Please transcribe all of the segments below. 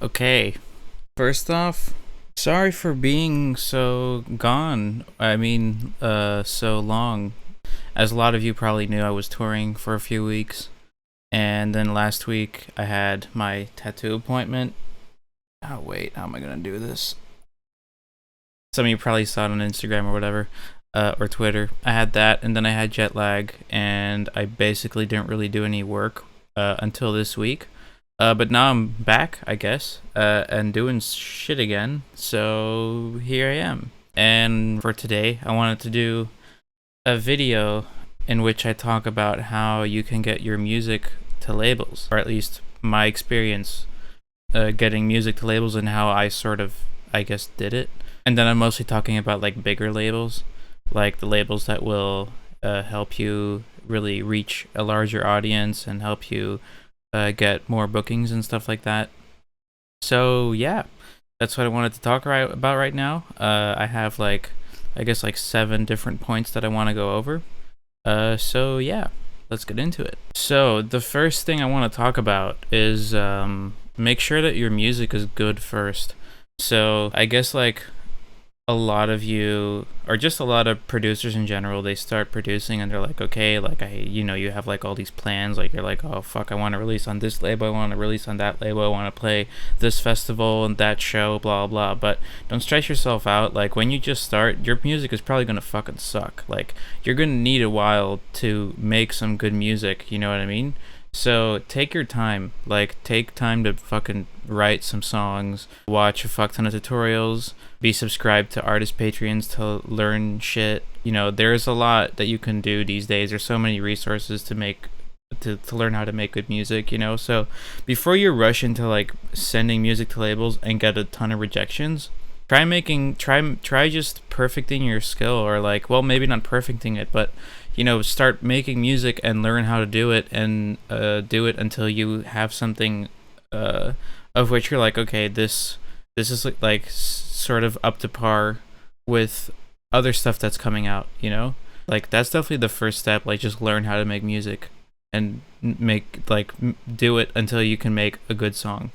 Okay, first off, sorry for being so gone. So long. As a lot of you probably knew, I was touring for a few weeks. And then last week, I had my tattoo appointment. Oh, wait, how am I going to do this? Some of you probably saw it on Instagram or whatever, or Twitter. I had that, and then I had jet lag, and I basically didn't really do any work until this week. But now I'm back, I guess, and doing shit again. So here I am. And for today, I wanted to do a video in which I talk about how you can get your music to labels, or at least my experience getting music to labels and how I sort of, I guess, did it. And then I'm mostly talking about like bigger labels, like the labels that will help you really reach a larger audience and help you get more bookings and stuff like that. So yeah, that's what I wanted to talk about right now. I have I guess like 7 different points that I want to go over. So yeah, let's get into it. So the first thing I want to talk about is make sure that your music is good first. So I guess like a lot of you, or just a lot of producers in general, they start producing and they're like, okay, like you have like all these plans, like you're like, oh fuck, I want to release on this label, I want to release on that label, I want to play this festival and that show, blah blah. But don't stress yourself out. Like when you just start, your music is probably gonna fucking suck. Like you're gonna need a while to make some good music. You know what I mean? So take your time. Like take time to fucking write some songs, watch a fuck ton of tutorials, be subscribed to artist Patreons to learn shit. You know, there's a lot that you can do these days. There's so many resources to learn how to make good music, you know? So before you rush into like sending music to labels and get a ton of rejections, try just perfecting your skill, or like, well, maybe not perfecting it, but start making music and learn how to do it, and do it until you have something of which you're like, okay, this is like sort of up to par with other stuff that's coming out, like that's definitely the first step. Like just learn how to make music and do it until you can make a good song,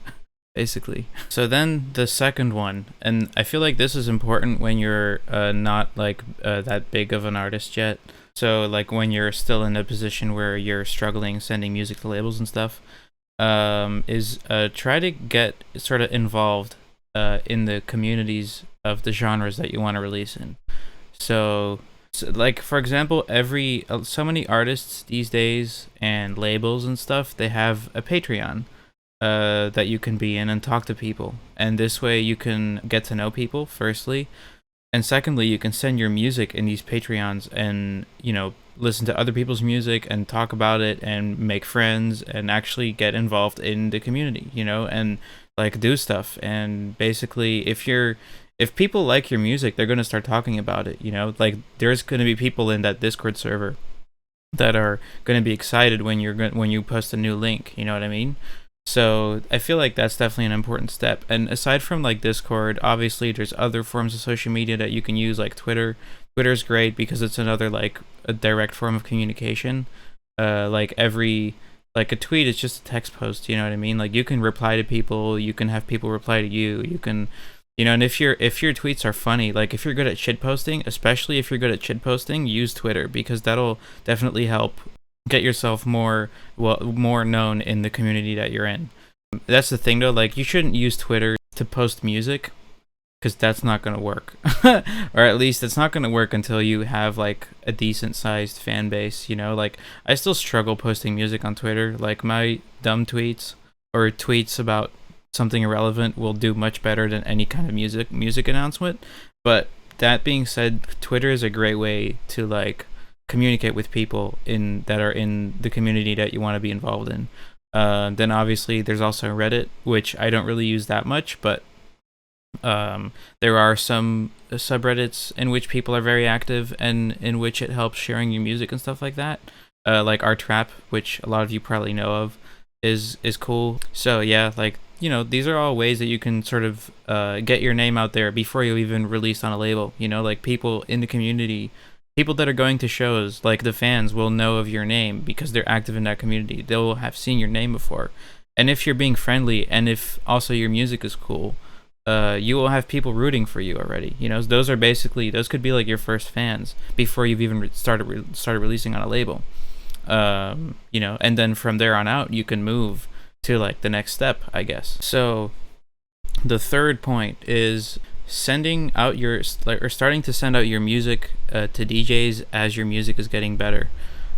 basically. So then the second one, and I feel like this is important when you're not that big of an artist yet. So like when you're still in a position where you're struggling sending music to labels and stuff, is try to get sort of involved in the communities of the genres that you want to release in. So like for example, so many artists these days and labels and stuff, they have a Patreon that you can be in and talk to people, and this way you can get to know people firstly, and secondly you can send your music in these Patreons and listen to other people's music and talk about it and make friends and actually get involved in the community, and like do stuff. And basically if people like your music, they're going to start talking about it, like there's going to be people in that Discord server that are going to be excited when you post a new link, you know what I mean? So I feel like that's definitely an important step. And aside from like Discord, obviously there's other forms of social media that you can use, like Twitter. Twitter's great because it's another like a direct form of communication. Like a tweet is just a text post, you know what I mean? Like you can reply to people, you can have people reply to you, you can, and if your tweets are funny, like if you're good at shit posting, especially if you're good at shit posting, use Twitter, because that'll definitely help get yourself more known in the community that you're in. That's the thing though, like you shouldn't use Twitter to post music, because that's not going to work. Or at least it's not going to work until you have like a decent sized fan base, like I still struggle posting music on Twitter. Like my dumb tweets or tweets about something irrelevant will do much better than any kind of music announcement. But that being said, Twitter is a great way to like communicate with people that are in the community that you want to be involved in. Then obviously there's also Reddit, which I don't really use that much, but there are some subreddits in which people are very active and in which it helps sharing your music and stuff like that. Like our Trap, which a lot of you probably know of, is cool. So yeah, like these are all ways that you can sort of get your name out there before you even release on a label. Like people in the community, people that are going to shows, like the fans will know of your name because they're active in that community. They'll have seen your name before. And if you're being friendly, and if also your music is cool, you will have people rooting for you already. You know, those are basically, those could be like your first fans before you've even started releasing on a label. You know, and then from there on out, you can move to like the next step, I guess. So the third point is sending out your, like, or starting to send out your music to DJs as your music is getting better.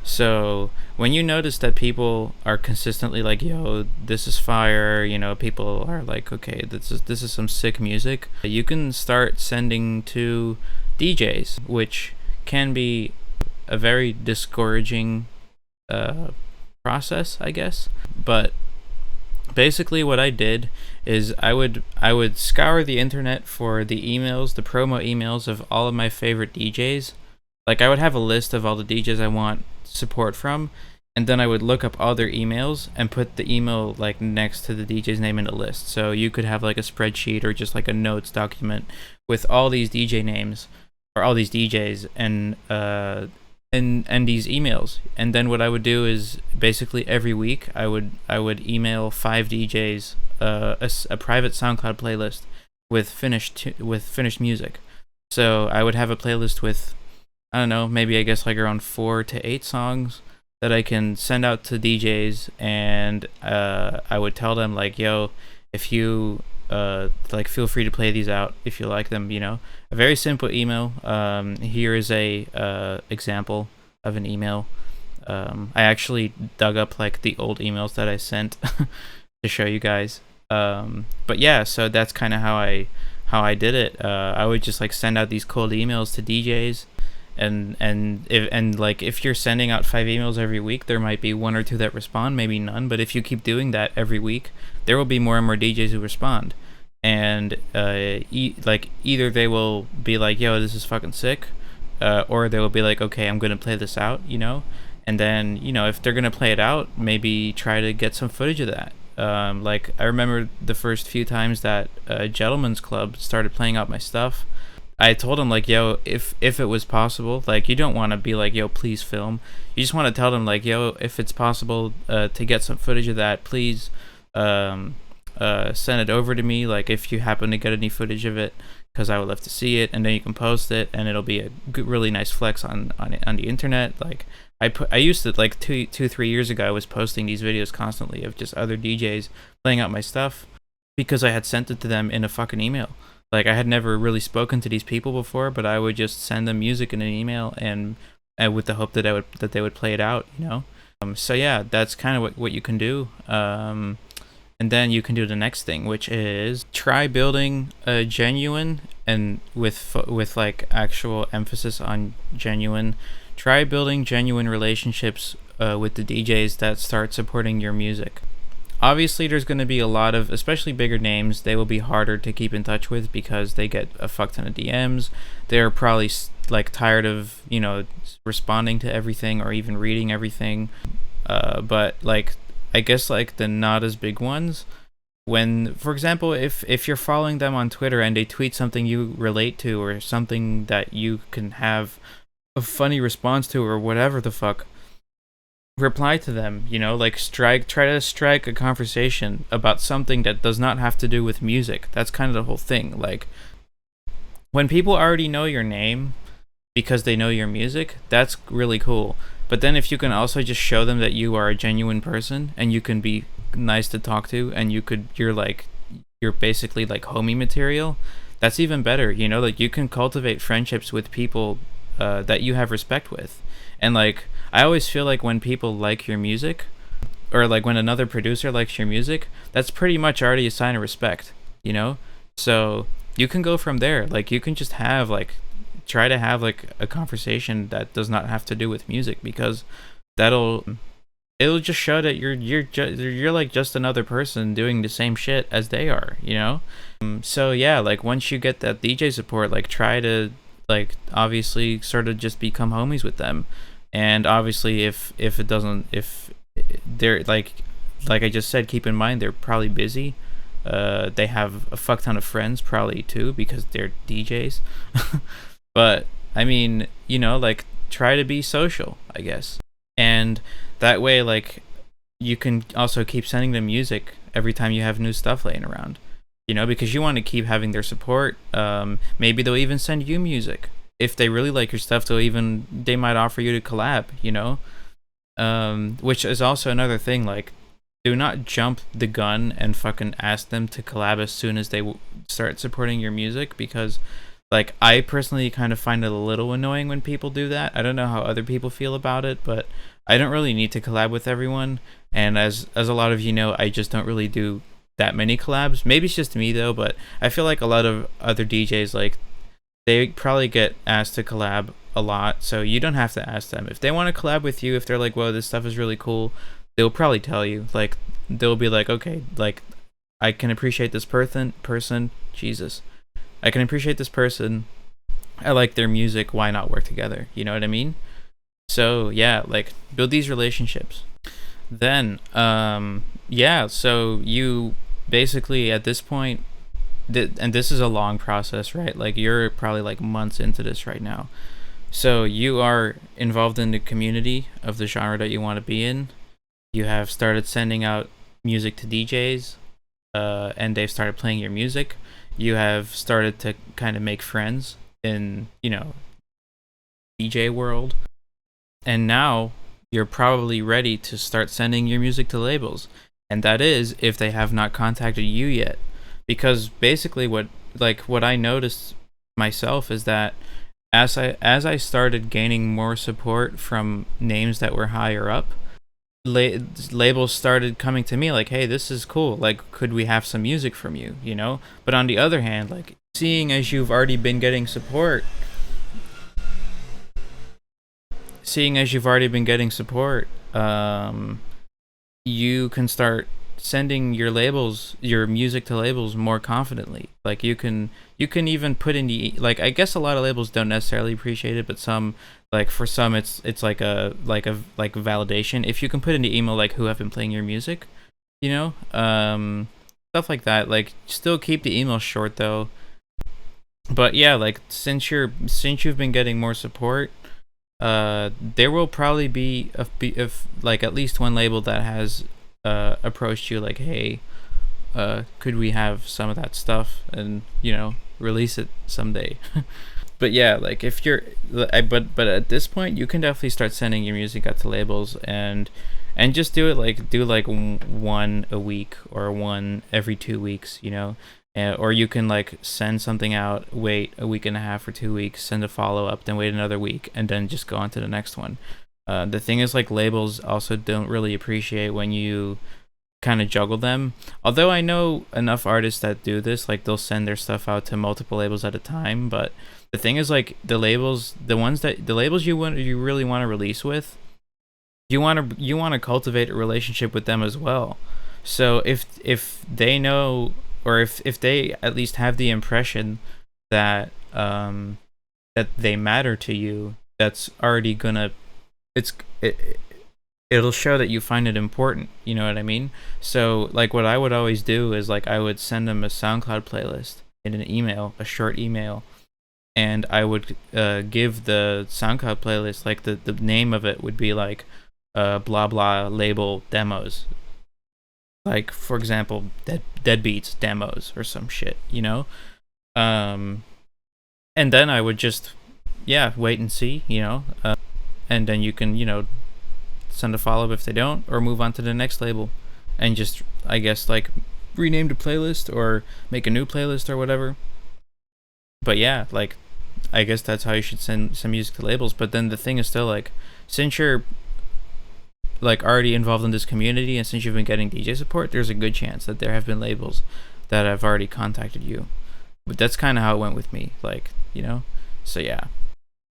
So when you notice that people are consistently like, "Yo, this is fire," you know, people are like, "Okay, this is some sick music," you can start sending to DJs, which can be a very discouraging process, I guess. But basically what I did is I would scour the internet for the emails, the promo emails of all of my favorite DJs. Like, I would have a list of all the DJs I want support from, and then I would look up all their emails and put the email like next to the DJ's name in a list. So you could have like a spreadsheet or just like a notes document with all these DJ names or all these DJs and these emails. And then what I would do is basically every week I would email 5 DJs a private SoundCloud playlist with finished music. So I would have a playlist with, I don't know, maybe I guess like around 4 to 8 songs that I can send out to DJs, and I would tell them like, "Yo, if you like, feel free to play these out if you like them." You know, a very simple email. Here is a example of an email. I actually dug up like the old emails that I sent to show you guys. But yeah, so that's kind of how I did it. I would just like send out these cold emails to DJs. And like, if you're sending out 5 emails every week, there might be 1 or 2 that respond, maybe none. But if you keep doing that every week, there will be more and more DJs who respond. And like, either they will be like, "Yo, this is fucking sick," or they will be like, "Okay, I'm gonna play this out," you know. And then, you know, if they're gonna play it out, maybe try to get some footage of that. Like, I remember the first few times that Gentleman's Club started playing out my stuff, I told him like, "Yo, if it was possible," like, you don't want to be like, "Yo, please film." You just want to tell them like, "Yo, if it's possible to get some footage of that, please send it over to me. Like, if you happen to get any footage of it, because I would love to see it, and then you can post it, and it'll be a good, really nice flex on the internet." Like, I used to, like, 3 years ago, I was posting these videos constantly of just other DJs playing out my stuff because I had sent it to them in a fucking email. Like, I had never really spoken to these people before, but I would just send them music in an email, and with the hope that they would play it out, you know. So yeah, that's kind of what you can do. And then you can do the next thing, which is try building a genuine, and with like actual emphasis on genuine. Try building genuine relationships with the DJs that start supporting your music. Obviously, there's going to be a lot of, especially bigger names, they will be harder to keep in touch with because they get a fuck ton of DMs. They're probably like tired of, you know, responding to everything or even reading everything. But like, I guess like the not as big ones, when, for example, if you're following them on Twitter and they tweet something you relate to or something that you can have a funny response to or whatever the fuck, reply to them, you know, like try to strike a conversation about something that does not have to do with music. That's kind of the whole thing. Like, when people already know your name because they know your music, that's really cool. But then if you can also just show them that you are a genuine person and you can be nice to talk to, and you're basically like homie material, that's even better, you know. Like, you can cultivate friendships with people that you have respect with. And like, I always feel like when people like your music, or like when another producer likes your music, that's pretty much already a sign of respect, you know. So you can go from there. Like, you can just have like, try to have like a conversation that does not have to do with music, because it'll just show that you're like just another person doing the same shit as they are, you know. So yeah, like, once you get that DJ support, like, try to, like, obviously sort of just become homies with them. And obviously, if they're like I just said, keep in mind they're probably busy. They have a fuck ton of friends probably too, because they're DJs. But I mean, you know, like, try to be social, I guess. And that way, like, you can also keep sending them music every time you have new stuff laying around, because you want to keep having their support. Maybe they'll even send you music if they really like your stuff. They might offer you to collab, which is also another thing. Like, do not jump the gun and fucking ask them to collab as soon as they start supporting your music, because like, I personally kind of find it a little annoying when people do that. I don't know how other people feel about it, but I don't really need to collab with everyone. And as a lot of you know, I just don't really do that many collabs. Maybe it's just me though, but I feel like a lot of other DJs, like, they probably get asked to collab a lot, so you don't have to ask them. If they want to collab with you, if they're like, whoa, this stuff is really cool, they'll probably tell you. Like, they'll be like, okay, like, I can appreciate this person. Jesus. I can appreciate this person. I like their music. Why not work together? You know what I mean? So yeah, like, build these relationships. Then, yeah. So you basically at this point, and this is a long process, right? Like, you're probably like months into this right now. So you are involved in the community of the genre that you want to be in. You have started sending out music to DJs, and they've started playing your music. You have started to kind of make friends in, DJ world. And now you're probably ready to start sending your music to labels. And that is if they have not contacted you yet. Because basically what I noticed myself is that as I started gaining more support from names that were higher up, labels started coming to me like, hey, this is cool, like, could we have some music from you, But on the other hand, like, seeing as you've already been getting support, you can start sending your music to labels more confidently. Like, you can even put in the, like, I guess a lot of labels don't necessarily appreciate it, but some, like, for some it's like a validation if you can put in the email like, who have been playing your music, stuff like that. Like, still keep the email short though. But yeah, like, since you've been getting more support, there will probably be if like at least one label that has approached you like, hey, could we have some of that stuff and release it someday. But yeah, like, if you're but at this point you can definitely start sending your music out to labels, and just do one a week or one every 2 weeks, or you can like send something out, wait a week and a half or 2 weeks, send a follow-up, then wait another week, and then just go on to the next one. The thing is, like, labels also don't really appreciate when you kind of juggle them. Although I know enough artists that do this, like, they'll send their stuff out to multiple labels at a time. But the thing is, like, the labels you really want to release with, you want to cultivate a relationship with them as well. So if they know, or if they at least have the impression that that they matter to you, that's already gonna it'll show that you find it important, you know what I mean? So, like, what I would always do is, like, I would send them a SoundCloud playlist in an email, a short email, and I would give the SoundCloud playlist, like, the name of it would be like blah blah label demos, like, for example, Deadbeats demos or some shit, and then I would just wait and see, and then you can send a follow-up if they don't, or move on to the next label and just, I guess, like, rename the playlist or make a new playlist or whatever. But yeah, like, I guess that's how you should send some music to labels. But then the thing is still, like, since you're like already involved in this community and since you've been getting DJ support, there's a good chance that there have been labels that have already contacted you. But that's kind of how it went with me, like, so yeah.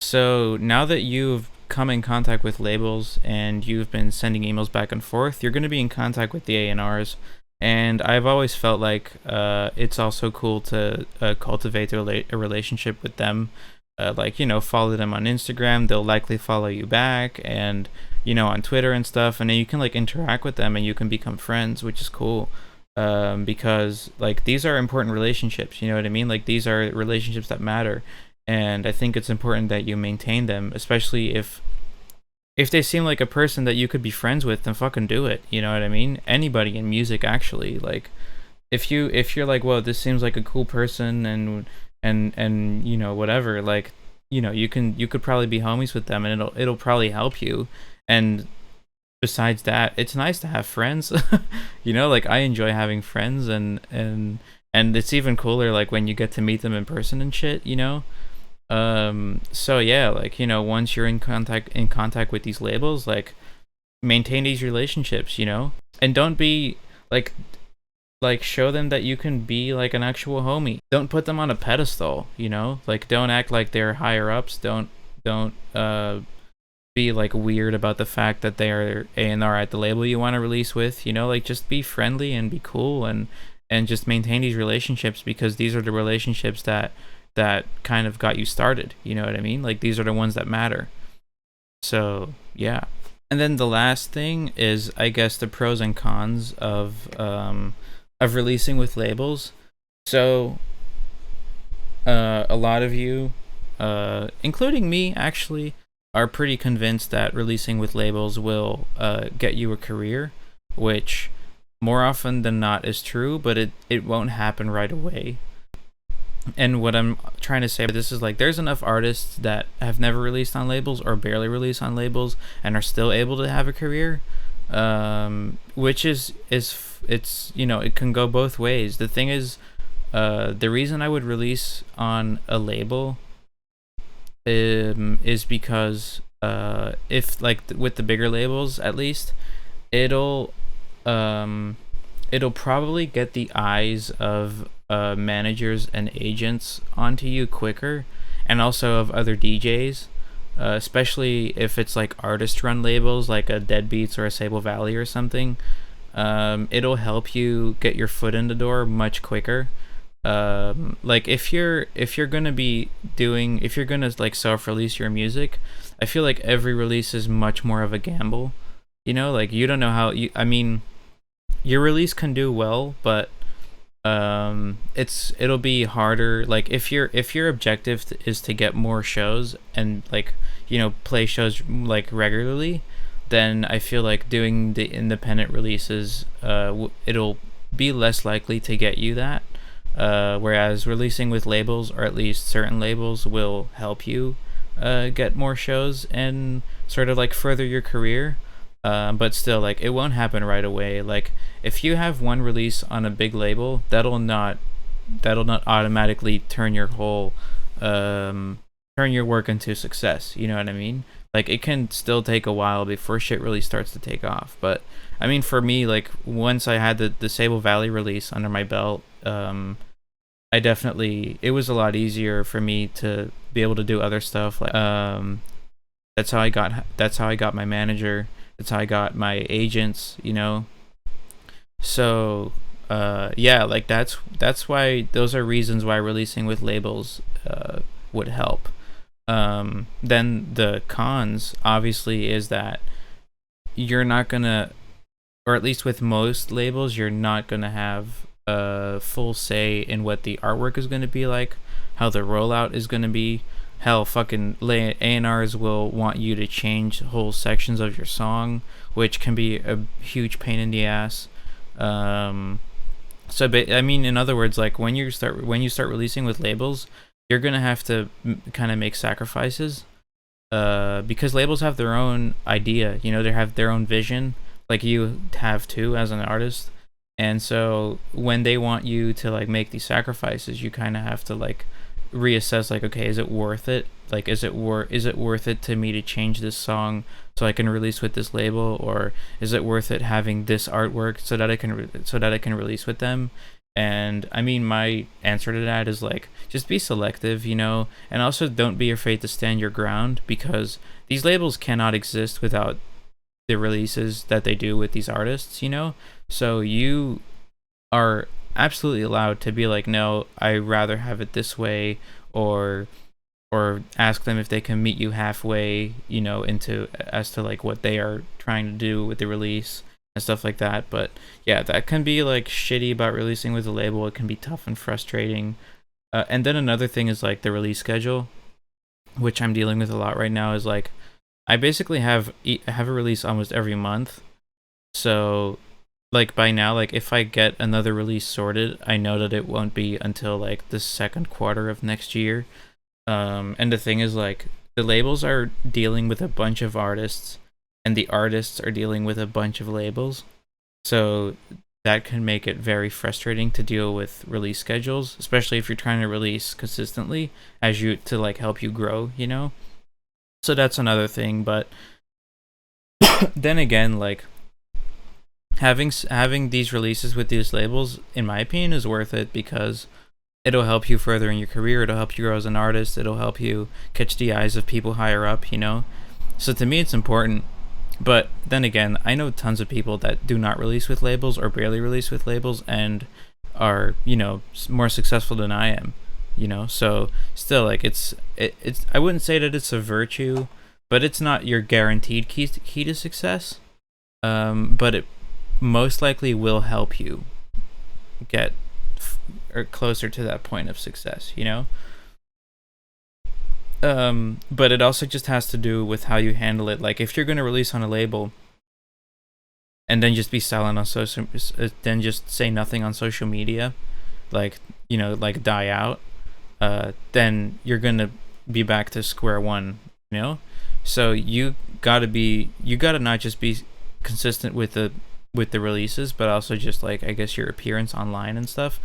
So now that you've come in contact with labels and you've been sending emails back and forth, you're going to be in contact with the A&Rs. And I've always felt like it's also cool to cultivate a relationship with them. Like, follow them on Instagram. They'll likely follow you back, and, on Twitter and stuff. And then you can, like, interact with them and you can become friends, which is cool. Because, like, these are important relationships, you know what I mean? Like, these are relationships that matter. And I think it's important that you maintain them, especially if if they seem like a person that you could be friends with, then fucking do it. You know what I mean? Anybody in music, actually. Like, if you're like, whoa, this seems like a cool person, and you know, whatever, like, you know, you could probably be homies with them, and it'll probably help you. And besides that, it's nice to have friends. You know, like, I enjoy having friends, and it's even cooler like when you get to meet them in person and shit, you know. So yeah, like, you know, once you're in contact with these labels, like, maintain these relationships, you know, and don't be like show them that you can be like an actual homie. Don't put them on a pedestal, you know? Like, don't act like they're higher ups. Don't be like weird about the fact that they are A&R at the label you want to release with, you know? Like, just be friendly and be cool, and just maintain these relationships, because these are the relationships that kind of got you started, you know what I mean? Like, these are the ones that matter. So, yeah. And then the last thing is, I guess, the pros and cons of releasing with labels. So, a lot of you, including me, actually, are pretty convinced that releasing with labels will get you a career, which more often than not is true, but it won't happen right away. And what I'm trying to say with this is, like, there's enough artists that have never released on labels or barely released on labels and are still able to have a career, which is it's, you know, it can go both ways. The thing is, the reason I would release on a label is because if, like, with the bigger labels, at least, it'll it'll probably get the eyes of managers and agents onto you quicker, and also of other DJs, especially if it's like artist run labels like a Deadbeats or a Sable Valley or something. It'll help you get your foot in the door much quicker. Like, if you're gonna be doing, if you're gonna like self-release your music, I feel like every release is much more of a gamble. You know, like, you don't know how you, I mean, your release can do well, but it'll be harder. Like, if your objective is to get more shows and, like, you know, play shows like regularly, then I feel like doing the independent releases, it'll be less likely to get you that. Whereas releasing with labels, or at least certain labels, will help you get more shows and sort of like further your career. But still, like, it won't happen right away. Like, if you have one release on a big label, that'll not automatically turn your whole turn your work into success. You know what I mean? Like, it can still take a while before shit really starts to take off. But I mean, for me, like, once I had the Sable Valley release under my belt, I definitely, it was a lot easier for me to be able to do other stuff. Like, that's how I got my manager. That's how I got my agents, you know. So yeah, like, that's why, those are reasons why releasing with labels would help. Then the cons, obviously, is that you're not gonna, or at least with most labels, you're not gonna have a full say in what the artwork is gonna be like, how the rollout is gonna be. Hell, fucking A&Rs will want you to change whole sections of your song, which can be a huge pain in the ass. So, I mean, in other words, like, when you start releasing with labels, you're gonna have to kind of make sacrifices, because labels have their own idea. You know, they have their own vision, like you have too as an artist. And so when they want you to, like, make these sacrifices, you kind of have to, like, reassess, like, okay, is it worth it? Like, is it worth it to me to change this song so I can release with this label, or is it worth it having this artwork so that I can release with them? And I mean, my answer to that is, like, just be selective, you know, and also don't be afraid to stand your ground, because these labels cannot exist without the releases that they do with these artists, you know. So you are absolutely allowed to be like, no, I rather have it this way, or ask them if they can meet you halfway, you know, into as to, like, what they are trying to do with the release and stuff like that. But yeah, that can be, like, shitty about releasing with a label. It can be tough and frustrating. And then another thing is, like, the release schedule, which I'm dealing with a lot right now, is, like, I basically have a release almost every month. So like by now, like if I get another release sorted, I know that it won't be until like the second quarter of next year. And the thing is, like, the labels are dealing with a bunch of artists, and the artists are dealing with a bunch of labels. So that can make it very frustrating to deal with release schedules, especially if you're trying to release consistently as you to like help you grow, you know? So that's another thing, but then again, like having these releases with these labels in my opinion is worth it because it'll help you further in your career, it'll help you grow as an artist, it'll help you catch the eyes of people higher up, you know? So to me it's important. But then again, I know tons of people that do not release with labels or barely release with labels and are, you know, more successful than I am, you know? So still, like, it's I wouldn't say that it's a virtue, but it's not your guaranteed key to success. But it most likely will help you get or closer to that point of success, you know? But it also just has to do with how you handle it. Like if you're going to release on a label and then just be silent on social, then just say nothing on social media, like, you know, like die out, then you're going to be back to square one, you know? So you gotta not just be consistent with the releases, but also just like, I guess, your appearance online and stuff.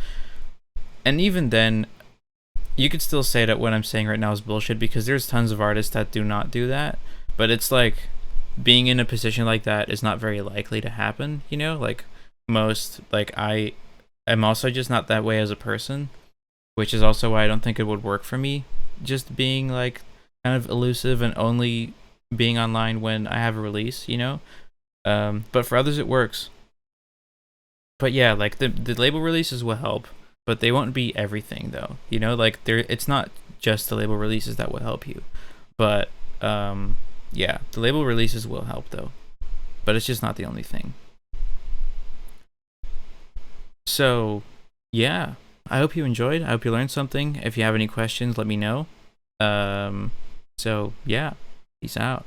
And even then, you could still say that what I'm saying right now is bullshit because there's tons of artists that do not do that. But it's like being in a position like that is not very likely to happen, you know? Like most, like I am also just not that way as a person, which is also why I don't think it would work for me just being like kind of elusive and only being online when I have a release, you know? But for others it works. But yeah, like the label releases will help, but they won't be everything though. You know, like it's not just the label releases that will help you. But yeah, the label releases will help though. But it's just not the only thing. So, yeah. I hope you enjoyed. I hope you learned something. If you have any questions, let me know. So, yeah. Peace out.